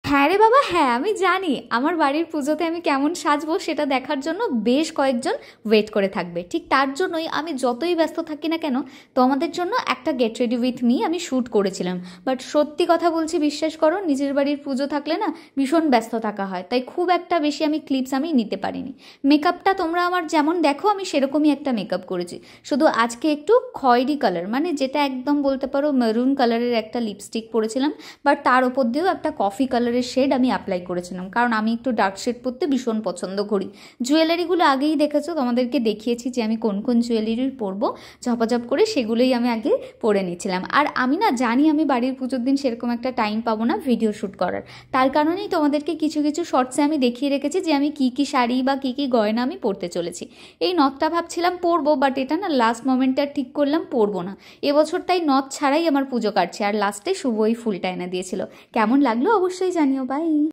হ্যাঁ রে বাবা, হ্যাঁ আমি জানি আমার বাড়ির পুজোতে আমি কেমন সাজবো সেটা দেখার জন্য বেশ কয়েকজন ওয়েট করে থাকবে। ঠিক তার জন্যই আমি যতই ব্যস্ত থাকি না কেন তোমাদের জন্য একটা গেট রেডি উইথ মি আমি শ্যুট করেছিলাম। বাট সত্যি কথা বলছি, বিশ্বাস করো, নিজের বাড়ির পুজো থাকলে না ভীষণ ব্যস্ত থাকা হয়, তাই খুব একটা বেশি আমি ক্লিপস আমি নিতে পারিনি। মেকআপটা তোমরা আমার যেমন দেখো আমি সেরকমই একটা মেকআপ করেছি, শুধু আজকে একটু খয়েরি কালার, মানে যেটা একদম বলতে পারো মেরুন কালারের একটা লিপস্টিক পরেছিলাম, বাট তার ওপর দিয়েও একটা কফি কালারের শেড আমি অ্যাপ্লাই করেছিলাম, কারণ আমি একটু ডার্ক শেড পরতে ভীষণ পছন্দ করি। জুয়েলারিগুলো আগেই দেখেছো, তোমাদেরকে দেখিয়েছি যে আমি কোন কোন জুয়েলারি পরবো, ঝপাঝপ করে সেগুলোই আমি আগে পরে নিয়েছিলাম। আর আমি না জানি আমি বাড়ির পুজোর দিন সেরকম একটা টাইম পাবো না ভিডিও শ্যুট করার, তার কারণেই তোমাদেরকে কিছু কিছু শর্টসে আমি দেখিয়ে রেখেছি যে আমি কী কী শাড়ি বা কী কী গয়না আমি পরতে চলেছি। এই নথটা ভাবছিলাম পরবো, বাট এটা না লাস্ট মোমেন্টে আর ঠিক করলাম পরবো না এবছর, তাই নথ ছাড়াই আমার পুজো কাটছে। আর লাস্টে শুভ ওই ফুলটা এনে দিয়েছিল। কেমন লাগলো অবশ্যই জানিও। বাই।